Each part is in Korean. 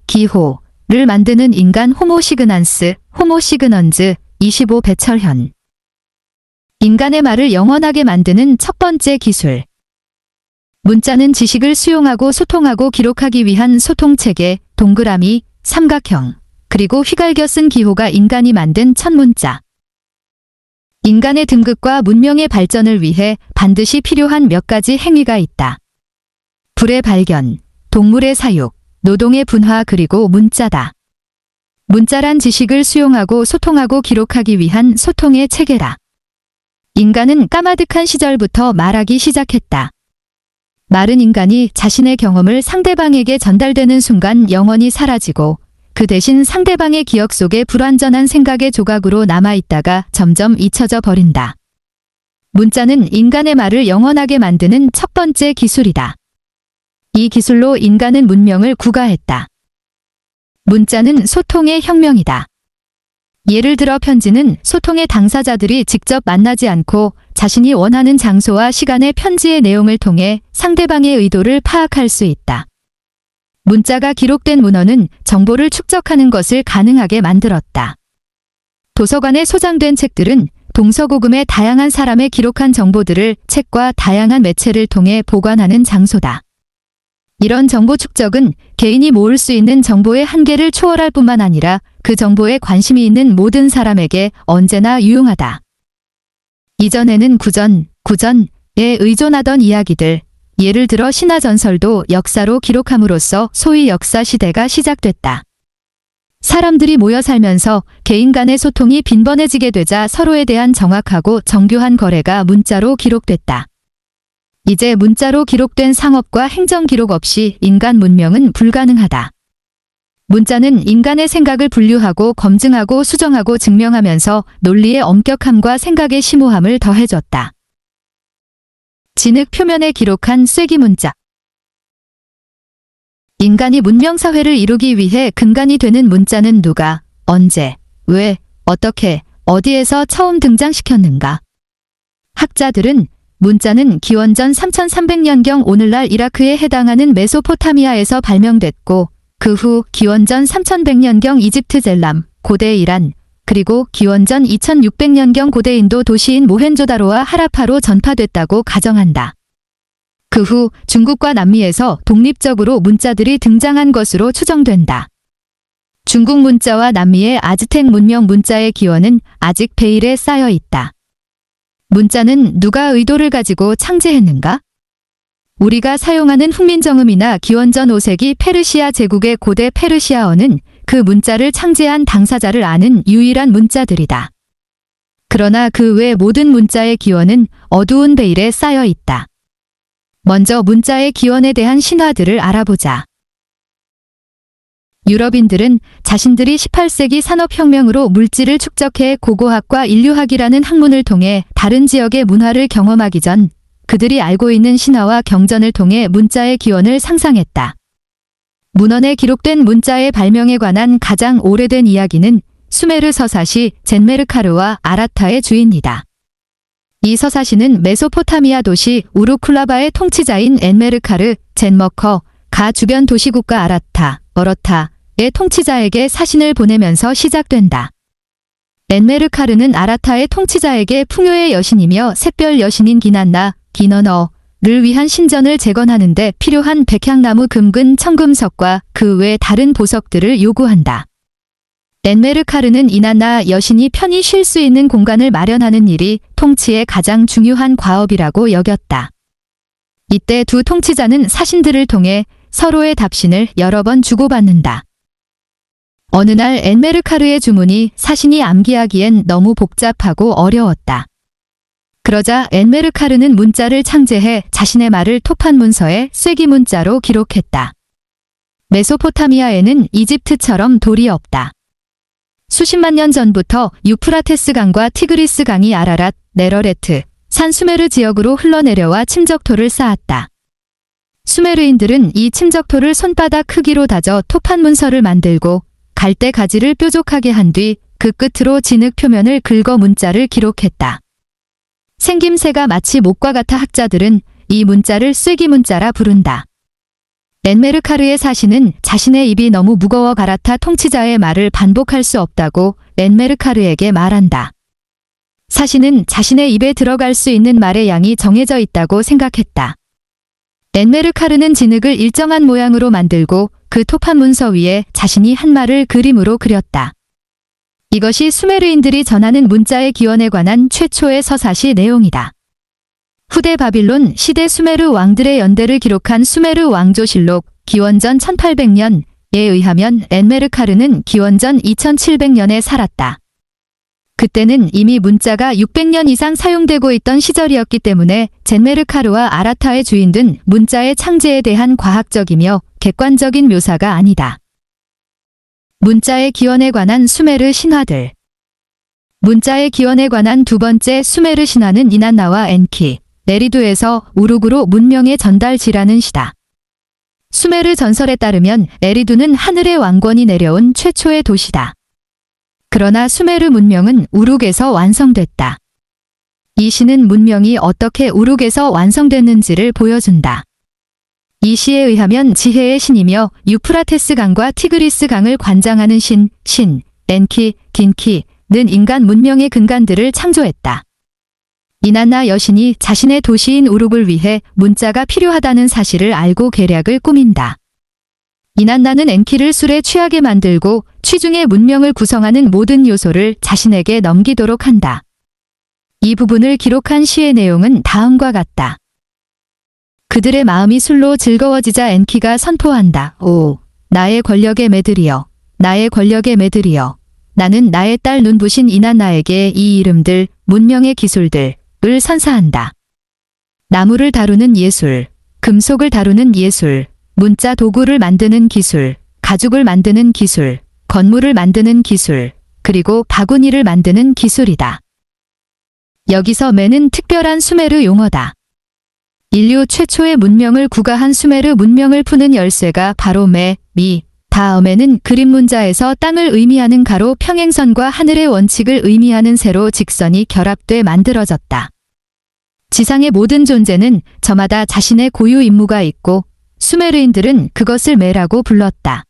기호를 만드는 인간 호모시그넌즈 25 배철현. 인간의 말을 영원하게 만드는 첫 번째 기술. 문자는 지식을 수용하고 소통하고 기록하기 위한 소통체계, 동그라미, 삼각형, 그리고 휘갈겨 쓴 기호가 인간이 만든 첫 문자. 인간의 등급과 문명의 발전을 위해 반드시 필요한 몇 가지 행위가 있다. 불의 발견, 동물의 사육, 노동의 분화 그리고 문자다. 문자란 지식을 수용하고 소통하고 기록하기 위한 소통의 체계다. 인간은 까마득한 시절부터 말하기 시작했다. 말은 인간이 자신의 경험을 상대방에게 전달되는 순간 영원히 사라지고 그 대신 상대방의 기억 속에 불완전한 생각의 조각으로 남아있다가 점점 잊혀져 버린다. 문자는 인간의 말을 영원하게 만드는 첫 번째 기술이다. 이 기술로 인간은 문명을 구가했다. 문자는 소통의 혁명이다. 예를 들어 편지는 소통의 당사자들이 직접 만나지 않고 자신이 원하는 장소와 시간의 편지의 내용을 통해 상대방의 의도를 파악할 수 있다. 문자가 기록된 문헌은 정보를 축적하는 것을 가능하게 만들었다. 도서관에 소장된 책들은 동서고금의 다양한 사람의 기록한 정보들을 책과 다양한 매체를 통해 보관하는 장소다. 이런 정보 축적은 개인이 모을 수 있는 정보의 한계를 초월할 뿐만 아니라 그 정보에 관심이 있는 모든 사람에게 언제나 유용하다. 이전에는 구전에 의존하던 이야기들, 예를 들어 신화전설도 역사로 기록함으로써 소위 역사시대가 시작됐다. 사람들이 모여 살면서 개인 간의 소통이 빈번해지게 되자 서로에 대한 정확하고 정교한 거래가 문자로 기록됐다. 이제 문자로 기록된 상업과 행정 기록 없이 인간 문명은 불가능하다. 문자는 인간의 생각을 분류하고 검증하고 수정하고 증명하면서 논리의 엄격함과 생각의 심오함을 더해줬다. 진흙 표면에 기록한 쐐기 문자. 인간이 문명사회를 이루기 위해 근간이 되는 문자는 누가, 언제, 왜, 어떻게, 어디에서 처음 등장시켰는가? 학자들은 문자는 기원전 3300년경 오늘날 이라크에 해당하는 메소포타미아에서 발명됐고 그 후 기원전 3100년경 이집트 젤람, 고대 이란, 그리고 기원전 2600년경 고대 인도 도시인 모헨조다로와 하라파로 전파됐다고 가정한다. 그 후 중국과 남미에서 독립적으로 문자들이 등장한 것으로 추정된다. 중국 문자와 남미의 아즈텍 문명 문자의 기원은 아직 베일에 쌓여 있다. 문자는 누가 의도를 가지고 창제했는가? 우리가 사용하는 훈민정음이나 기원전 5세기 페르시아 제국의 고대 페르시아어는 그 문자를 창제한 당사자를 아는 유일한 문자들이다. 그러나 그 외 모든 문자의 기원은 어두운 베일에 쌓여 있다. 먼저 문자의 기원에 대한 신화들을 알아보자. 유럽인들은 자신들이 18세기 산업혁명으로 물질을 축적해 고고학과 인류학이라는 학문을 통해 다른 지역의 문화를 경험하기 전 그들이 알고 있는 신화와 경전을 통해 문자의 기원을 상상했다. 문헌에 기록된 문자의 발명에 관한 가장 오래된 이야기는 수메르 서사시 젠메르카르와 아라타의 주인이다. 이 서사시는 메소포타미아 도시 우르쿨라바의 통치자인 엔메르카르, 젠머커가 주변 도시국가 아라타, 어러타의 통치자에게 사신을 보내면서 시작된다. 엔메르카르는 아라타의 통치자에게 풍요의 여신이며 샛별 여신인 기너너를 위한 신전을 재건하는 데 필요한 백향나무 금근 청금석과 그 외 다른 보석들을 요구한다. 엔메르카르는 이난나 여신이 편히 쉴 수 있는 공간을 마련하는 일이 통치의 가장 중요한 과업이라고 여겼다. 이때 두 통치자는 사신들을 통해 서로의 답신을 여러 번 주고받는다. 어느 날 엔메르카르의 주문이 사신이 암기하기엔 너무 복잡하고 어려웠다. 그러자 엔메르카르는 문자를 창제해 자신의 말을 토판 문서에 쐐기 문자로 기록했다. 메소포타미아에는 이집트처럼 돌이 없다. 수십만 년 전부터 유프라테스 강과 티그리스 강이 아라랏, 네러레트, 산 수메르 지역으로 흘러내려와 침적토를 쌓았다. 수메르인들은 이 침적토를 손바닥 크기로 다져 토판 문서를 만들고 갈대 가지를 뾰족하게 한 뒤 그 끝으로 진흙 표면을 긁어 문자를 기록했다. 생김새가 마치 목과 같아 학자들은 이 문자를 쐐기 문자라 부른다. 렌메르카르의 사신은 자신의 입이 너무 무거워 가라타 통치자의 말을 반복할 수 없다고 렌메르카르에게 말한다. 사신은 자신의 입에 들어갈 수 있는 말의 양이 정해져 있다고 생각했다. 렌메르카르는 진흙을 일정한 모양으로 만들고 그 토판 문서 위에 자신이 한 말을 그림으로 그렸다. 이것이 수메르인들이 전하는 문자의 기원에 관한 최초의 서사시 내용이다. 후대 바빌론 시대 수메르 왕들의 연대를 기록한 수메르 왕조실록 기원전 1800년에 의하면 렌메르카르는 기원전 2700년에 살았다. 그때는 이미 문자가 600년 이상 사용되고 있던 시절이었기 때문에 젠메르카르와 아라타의 주인된 문자의 창제에 대한 과학적이며 객관적인 묘사가 아니다. 문자의 기원에 관한 수메르 신화들. 문자의 기원에 관한 두 번째 수메르 신화는 이난나와 엔키, 에리두에서 우룩으로 문명의 전달지라는 시다. 수메르 전설에 따르면 에리두는 하늘의 왕권이 내려온 최초의 도시다. 그러나 수메르 문명은 우룩에서 완성됐다. 이 시는 문명이 어떻게 우룩에서 완성됐는지를 보여준다. 이 시에 의하면 지혜의 신이며 유프라테스 강과 티그리스 강을 관장하는 신, 엔키, 긴키는 인간 문명의 근간들을 창조했다. 이난나 여신이 자신의 도시인 우룩을 위해 문자가 필요하다는 사실을 알고 계략을 꾸민다. 이난나는 엔키를 술에 취하게 만들고 취중의 문명을 구성하는 모든 요소를 자신에게 넘기도록 한다. 이 부분을 기록한 시의 내용은 다음과 같다. 그들의 마음이 술로 즐거워지자 엔키가 선포한다. 오, 나의 권력의 매들이여, 나의 권력의 매들이여. 나는 나의 딸 눈부신 이난나에게 이 이름들, 문명의 기술들을 선사한다. 나무를 다루는 예술, 금속을 다루는 예술, 문자 도구를 만드는 기술, 가죽을 만드는 기술, 건물을 만드는 기술, 그리고 바구니를 만드는 기술이다. 여기서 매는 특별한 수메르 용어다. 인류 최초의 문명을 구가한 수메르 문명을 푸는 열쇠가 바로 매, 미, 다음에는 그림 문자에서 땅을 의미하는 가로 평행선과 하늘의 원칙을 의미하는 세로 직선이 결합돼 만들어졌다. 지상의 모든 존재는 저마다 자신의 고유 임무가 있고 수메르인들은 그것을 매라고 불렀다.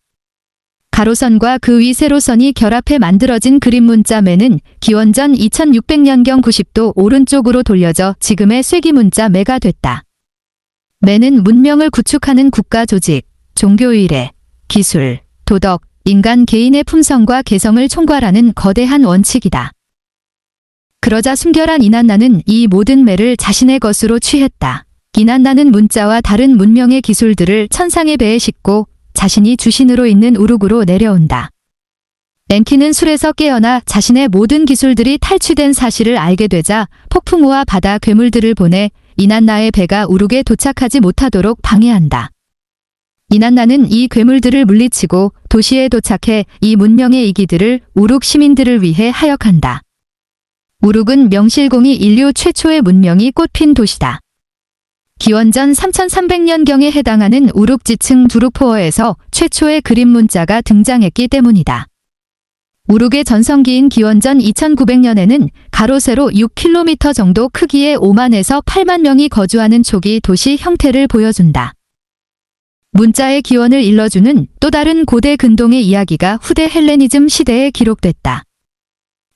가로선과 그 위 세로선이 결합해 만들어진 그림 문자 매는 기원전 2600년경 90도 오른쪽으로 돌려져 지금의 쇠기 문자 매가 됐다. 매는 문명을 구축하는 국가 조직, 종교 의례, 기술, 도덕, 인간 개인의 품성과 개성을 총괄하는 거대한 원칙이다. 그러자 순결한 이난나는 이 모든 매를 자신의 것으로 취했다. 이난나는 문자와 다른 문명의 기술들을 천상의 배에 싣고 자신이 주신으로 있는 우룩으로 내려온다. 엔키는 술에서 깨어나 자신의 모든 기술들이 탈취된 사실을 알게 되자 폭풍우와 바다 괴물들을 보내 이난나의 배가 우룩에 도착하지 못하도록 방해한다. 이난나는 이 괴물들을 물리치고 도시에 도착해 이 문명의 이기들을 우룩 시민들을 위해 하역한다. 우룩은 명실공히 인류 최초의 문명이 꽃핀 도시다. 기원전 3300년경에 해당하는 우룩 지층 두룩포어에서 최초의 그림 문자가 등장했기 때문이다. 우룩의 전성기인 기원전 2900년에는 가로 세로 6km 정도 크기의 5만에서 8만 명이 거주하는 초기 도시 형태를 보여준다. 문자의 기원을 일러주는 또 다른 고대 근동의 이야기가 후대 헬레니즘 시대에 기록됐다.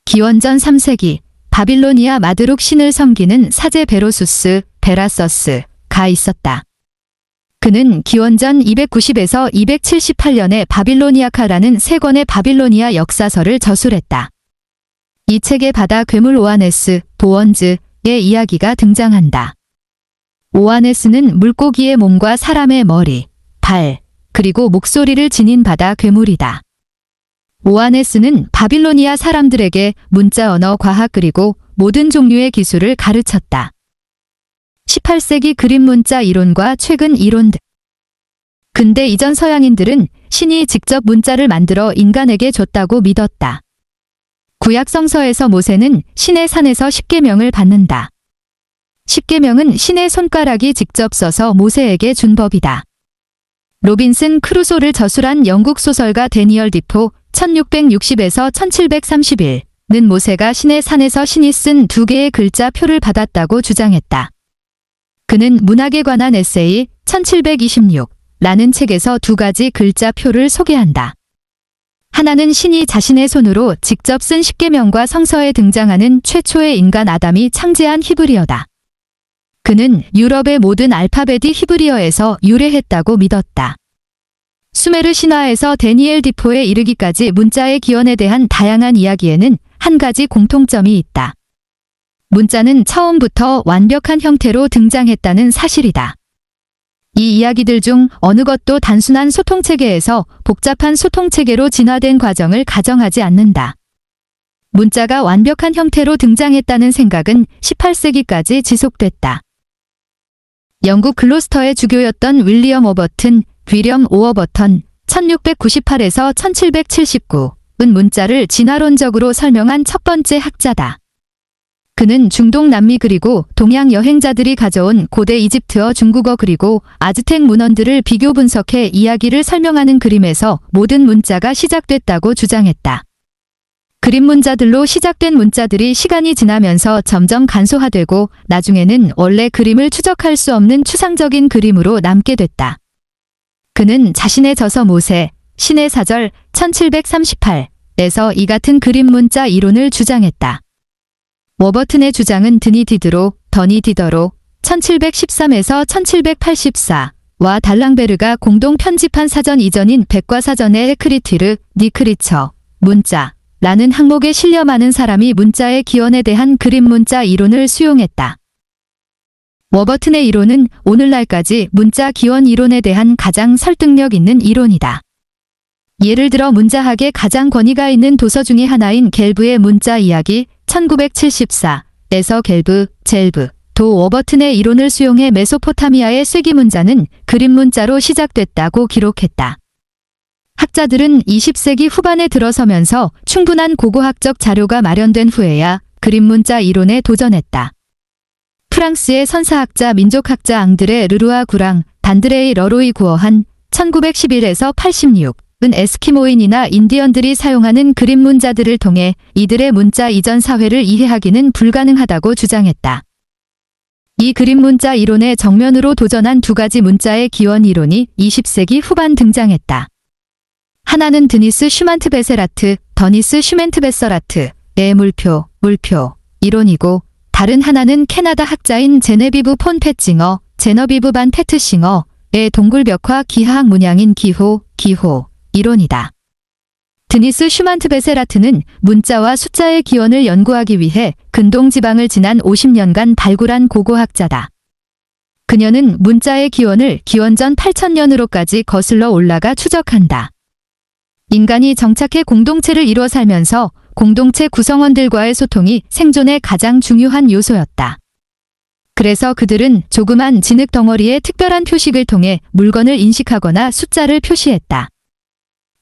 기원전 3세기 바빌로니아 마드룩 신을 섬기는 사제 베로수스, 베라서스가 있었다. 그는 기원전 290에서 278년에 바빌로니아카라는 세 권의 바빌로니아 역사서를 저술했다. 이 책에 바다 괴물 오아네스, 보언즈의 이야기가 등장한다. 오아네스는 물고기의 몸과 사람의 머리, 발, 그리고 목소리를 지닌 바다 괴물이다. 오아네스는 바빌로니아 사람들에게 문자 언어 과학 그리고 모든 종류의 기술을 가르쳤다. 18세기 그림 문자 이론과 최근 이론들. 근대 이전 서양인들은 신이 직접 문자를 만들어 인간에게 줬다고 믿었다. 구약 성서에서 모세는 신의 산에서 십계명을 받는다. 십계명은 신의 손가락이 직접 써서 모세에게 준 법이다. 로빈슨 크루소를 저술한 영국 소설가 데니얼 디포 1660에서 1731는 모세가 신의 산에서 신이 쓴 2개의 글자 표를 받았다고 주장했다. 그는 문학에 관한 에세이 1726을 라는 책에서 두 가지 글자표를 소개한다. 하나는 신이 자신의 손으로 직접 쓴 십계명과 성서에 등장하는 최초의 인간 아담이 창제한 히브리어다. 그는 유럽의 모든 알파벳이 히브리어에서 유래했다고 믿었다. 수메르 신화에서 데니엘 디포에 이르기까지 문자의 기원에 대한 다양한 이야기에는 한 가지 공통점이 있다. 문자는 처음부터 완벽한 형태로 등장했다는 사실이다. 이 이야기들 중 어느 것도 단순한 소통체계에서 복잡한 소통체계로 진화된 과정을 가정하지 않는다. 문자가 완벽한 형태로 등장했다는 생각은 18세기까지 지속됐다. 영국 글로스터의 주교였던 윌리엄 오어버턴 1698에서 1779은 문자를 진화론적으로 설명한 첫 번째 학자다. 그는 중동 남미 그리고 동양 여행자들이 가져온 고대 이집트어 중국어 그리고 아즈텍 문헌들을 비교 분석해 이야기를 설명하는 그림에서 모든 문자가 시작됐다고 주장했다. 그림 문자들로 시작된 문자들이 시간이 지나면서 점점 간소화되고 나중에는 원래 그림을 추적할 수 없는 추상적인 그림으로 남게 됐다. 그는 자신의 저서 모세, 신의 사절 1738에서 이 같은 그림 문자 이론을 주장했다. 워버튼의 주장은 드니 디더로 1713에서 1784와 달랑베르가 공동 편집한 사전 이전인 백과사전의 에크리티르, 니크리처, 문자라는 항목에 실려 많은 사람이 문자의 기원에 대한 그림 문자 이론을 수용했다. 워버튼의 이론은 오늘날까지 문자 기원 이론에 대한 가장 설득력 있는 이론이다. 예를 들어 문자학에 가장 권위가 있는 도서 중의 하나인 갤브의 문자 이야기 1974에서 젤브, 도 워버튼의 이론을 수용해 메소포타미아의 쇠기 문자는 그림 문자로 시작됐다고 기록했다. 학자들은 20세기 후반에 들어서면서 충분한 고고학적 자료가 마련된 후에야 그림 문자 이론에 도전했다. 프랑스의 선사학자 민족학자 앙드레 르루아 구랑, 단드레이 러로이 구어한 1911에서 86은 에스키모인이나 인디언들이 사용하는 그림 문자들을 통해 이들의 문자 이전 사회를 이해하기는 불가능하다고 주장했다. 이 그림 문자 이론에 정면으로 도전한 두 가지 문자의 기원 이론이 20세기 후반 등장했다. 하나는 드니스 슈만트 베세라트, 더니스 슈멘트 베서라트의 물표 이론이고 다른 하나는 캐나다 학자인 제네비브 폰 패칭어, 제너비브 반 페트싱어의 동굴벽화 기하학 문양인 기호 이론이다. 드니스 슈만트 베세라트는 문자와 숫자의 기원을 연구하기 위해 근동 지방을 지난 50년간 발굴한 고고학자다. 그녀는 문자의 기원을 기원전 8000년으로까지 거슬러 올라가 추적한다. 인간이 정착해 공동체를 이루어 살면서 공동체 구성원들과의 소통이 생존의 가장 중요한 요소였다. 그래서 그들은 조그만 진흙 덩어리에 특별한 표식을 통해 물건을 인식하거나 숫자를 표시했다.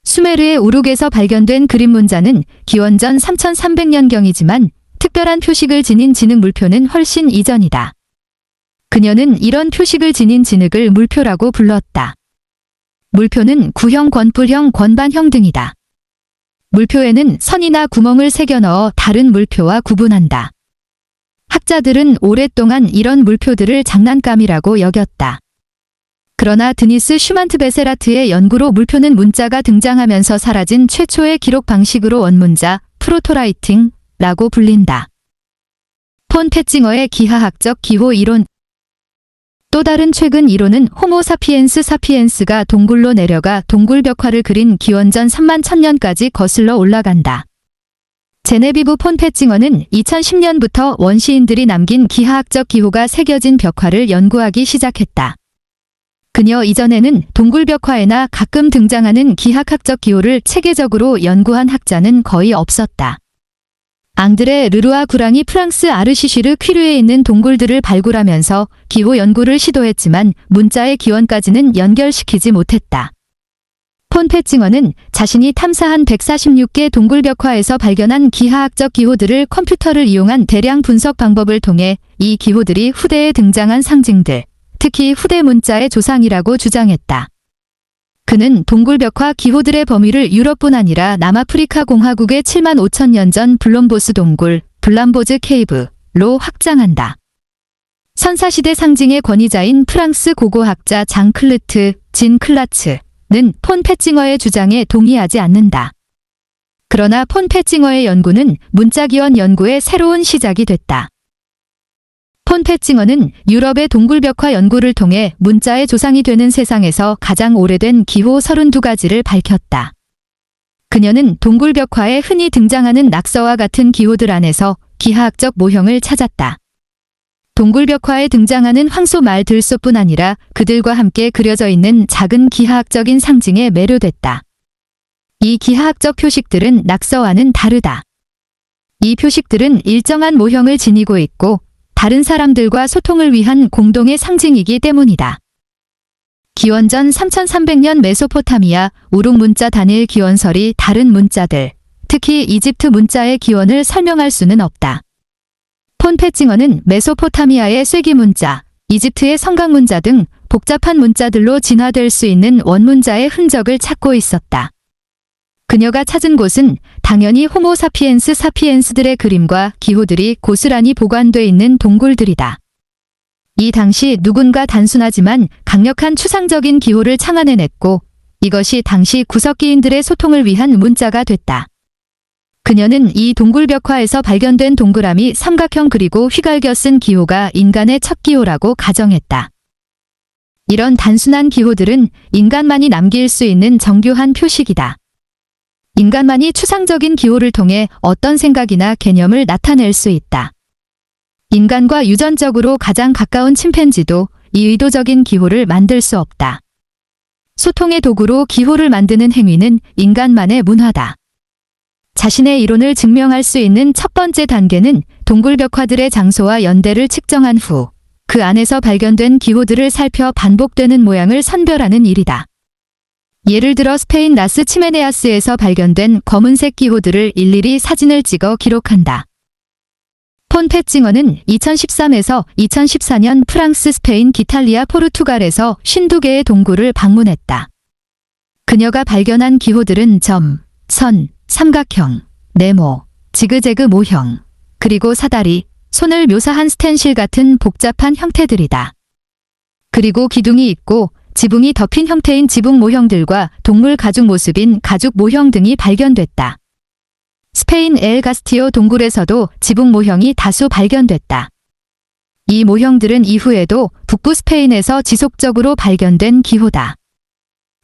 수메르의 우룩에서 발견된 그림 문자는 기원전 3300년경이지만 특별한 표식을 지닌 진흙 물표는 훨씬 이전이다. 그녀는 이런 표식을 지닌 진흙을 물표라고 불렀다. 물표는 구형, 권뿔형, 권반형 등이다. 물표에는 선이나 구멍을 새겨 넣어 다른 물표와 구분한다. 학자들은 오랫동안 이런 물표들을 장난감이라고 여겼다. 그러나 드니스 슈만트 베세라트의 연구로 물표는 문자가 등장하면서 사라진 최초의 기록 방식으로 원문자, 프로토라이팅라고 불린다. 폰 패칭어의 기하학적 기호 이론. 또 다른 최근 이론은 호모 사피엔스가 동굴로 내려가 동굴벽화를 그린 기원전 3만 1000년까지 거슬러 올라간다. 제네비브 폰 패칭어는 2010년부터 원시인들이 남긴 기하학적 기호가 새겨진 벽화를 연구하기 시작했다. 그녀 이전에는 동굴벽화에나 가끔 등장하는 기하학적 기호를 체계적으로 연구한 학자는 거의 없었다. 앙드레 르루아 구랑이 프랑스 아르시슈르 퀴르에 있는 동굴들을 발굴하면서 기호 연구를 시도했지만 문자의 기원까지는 연결시키지 못했다. 폰 패칭어는 자신이 탐사한 146개 동굴벽화에서 발견한 기하학적 기호들을 컴퓨터를 이용한 대량 분석 방법을 통해 이 기호들이 후대에 등장한 상징들, 특히 후대 문자의 조상이라고 주장했다. 그는 동굴벽화 기호들의 범위를 유럽뿐 아니라 남아프리카 공화국의 7만 5천 년 전 블롬보스 동굴, 블람보즈 케이브로 확장한다. 선사시대 상징의 권위자인 프랑스 고고학자 장 클르트, 진 클라츠는 폰 패칭어의 주장에 동의하지 않는다. 그러나 폰 패칭어의 연구는 문자기원 연구의 새로운 시작이 됐다. 폰 패칭어는 유럽의 동굴벽화 연구를 통해 문자의 조상이 되는 세상에서 가장 오래된 기호 32가지를 밝혔다. 그녀는 동굴벽화에 흔히 등장하는 낙서와 같은 기호들 안에서 기하학적 모형을 찾았다. 동굴벽화에 등장하는 황소 말 들소뿐 아니라 그들과 함께 그려져 있는 작은 기하학적인 상징에 매료됐다. 이 기하학적 표식들은 낙서와는 다르다. 이 표식들은 일정한 모형을 지니고 있고 다른 사람들과 소통을 위한 공동의 상징이기 때문이다. 기원전 3300년 메소포타미아 우룩 문자 단일 기원설이 다른 문자들, 특히 이집트 문자의 기원을 설명할 수는 없다. 폰 패칭어는 메소포타미아의 쇠기 문자, 이집트의 성강 문자 등 복잡한 문자들로 진화될 수 있는 원문자의 흔적을 찾고 있었다. 그녀가 찾은 곳은 당연히 호모 사피엔스 사피엔스들의 그림과 기호들이 고스란히 보관돼 있는 동굴들이다. 이 당시 누군가 단순하지만 강력한 추상적인 기호를 창안해냈고 이것이 당시 구석기인들의 소통을 위한 문자가 됐다. 그녀는 이 동굴벽화에서 발견된 동그라미 삼각형 그리고 휘갈겨 쓴 기호가 인간의 첫 기호라고 가정했다. 이런 단순한 기호들은 인간만이 남길 수 있는 정교한 표식이다. 인간만이 추상적인 기호를 통해 어떤 생각이나 개념을 나타낼 수 있다. 인간과 유전적으로 가장 가까운 침팬지도 이 의도적인 기호를 만들 수 없다. 소통의 도구로 기호를 만드는 행위는 인간만의 문화다. 자신의 이론을 증명할 수 있는 첫 번째 단계는 동굴벽화들의 장소와 연대를 측정한 후 그 안에서 발견된 기호들을 살펴 반복되는 모양을 선별하는 일이다. 예를 들어 스페인 라스 치메네아스에서 발견된 검은색 기호들을 일일이 사진을 찍어 기록한다. 폰 패칭어는 2013에서 2014년 프랑스, 스페인, 이탈리아, 포르투갈에서 52개의 동굴을 방문했다. 그녀가 발견한 기호들은 점, 선, 삼각형, 네모, 지그재그 모형, 그리고 사다리, 손을 묘사한 스텐실 같은 복잡한 형태들이다. 그리고 기둥이 있고 지붕이 덮인 형태인 지붕 모형들과 동물 가죽 모습인 가죽 모형 등이 발견됐다. 스페인 엘 가스티오 동굴에서도 지붕 모형이 다수 발견됐다. 이 모형들은 이후에도 북부 스페인에서 지속적으로 발견된 기호다.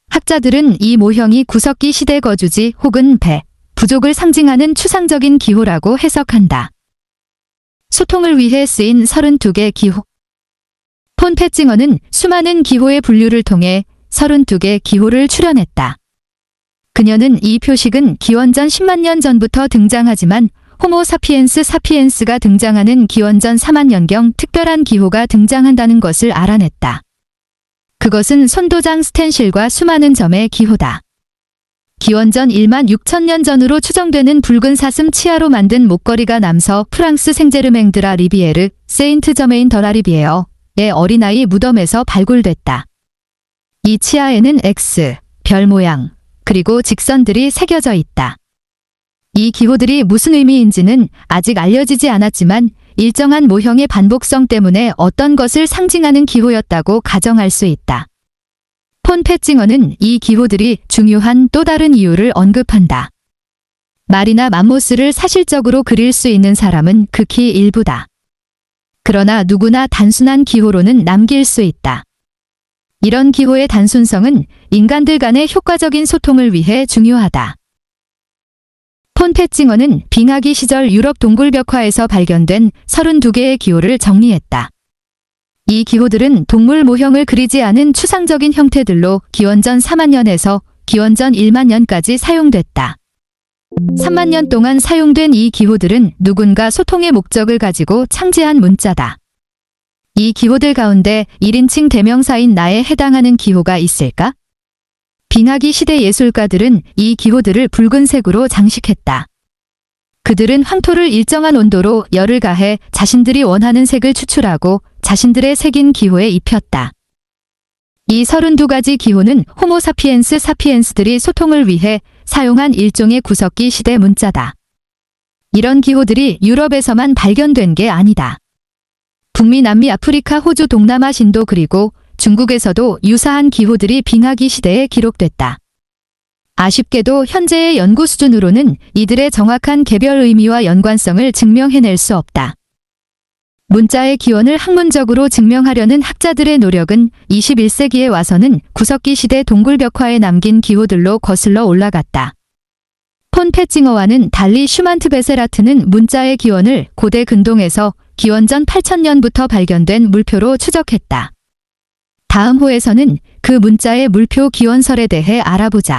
학자들은 이 모형이 구석기 시대 거주지 혹은 배, 부족을 상징하는 추상적인 기호라고 해석한다. 소통을 위해 쓰인 32개 기호. 폰 패칭어는 수많은 기호의 분류를 통해 32개 기호를 추려냈다. 그녀는 이 표식은 기원전 10만 년 전부터 등장하지만 호모 사피엔스 사피엔스가 등장하는 기원전 4만 년경 특별한 기호가 등장한다는 것을 알아냈다. 그것은 손도장 스텐실과 수많은 점의 기호다. 기원전 1만 6천 년 전으로 추정되는 붉은 사슴 치아로 만든 목걸이가 남서 프랑스 생제르맹 드라 리비에르, 세인트 저메인 더 라리비에어의 어린아이 무덤에서 발굴됐다. 이 치아에는 X, 별 모양, 그리고 직선들이 새겨져 있다. 이 기호들이 무슨 의미인지는 아직 알려지지 않았지만 일정한 모형의 반복성 때문에 어떤 것을 상징하는 기호였다고 가정할 수 있다. 폰 패칭어는 이 기호들이 중요한 또 다른 이유를 언급한다. 말이나 맘모스를 사실적으로 그릴 수 있는 사람은 극히 일부다. 그러나 누구나 단순한 기호로는 남길 수 있다. 이런 기호의 단순성은 인간들 간의 효과적인 소통을 위해 중요하다. 폰 패칭어는 빙하기 시절 유럽 동굴벽화에서 발견된 32개의 기호를 정리했다. 이 기호들은 동물 모형을 그리지 않은 추상적인 형태들로 기원전 4만 년에서 기원전 1만 년까지 사용됐다. 3만 년 동안 사용된 이 기호들은 누군가 소통의 목적을 가지고 창제한 문자다. 이 기호들 가운데 1인칭 대명사인 나에 해당하는 기호가 있을까? 빙하기 시대 예술가들은 이 기호들을 붉은색으로 장식했다. 그들은 황토를 일정한 온도로 열을 가해 자신들이 원하는 색을 추출하고 자신들의 새긴 기호에 입혔다. 이 32가지 기호는 호모 사피엔스 사피엔스들이 소통을 위해 사용한 일종의 구석기 시대 문자다. 이런 기호들이 유럽에서만 발견된 게 아니다. 북미, 남미, 아프리카, 호주, 동남아, 신도 그리고 중국에서도 유사한 기호들이 빙하기 시대에 기록됐다. 아쉽게도 현재의 연구 수준으로는 이들의 정확한 개별 의미와 연관성을 증명해낼 수 없다. 문자의 기원을 학문적으로 증명하려는 학자들의 노력은 21세기에 와서는 구석기 시대 동굴벽화에 남긴 기호들로 거슬러 올라갔다. 폰 패칭어와는 달리 슈만트 베세라트는 문자의 기원을 고대 근동에서 기원전 8000년부터 발견된 물표로 추적했다. 다음 호에서는 그 문자의 물표 기원설에 대해 알아보자.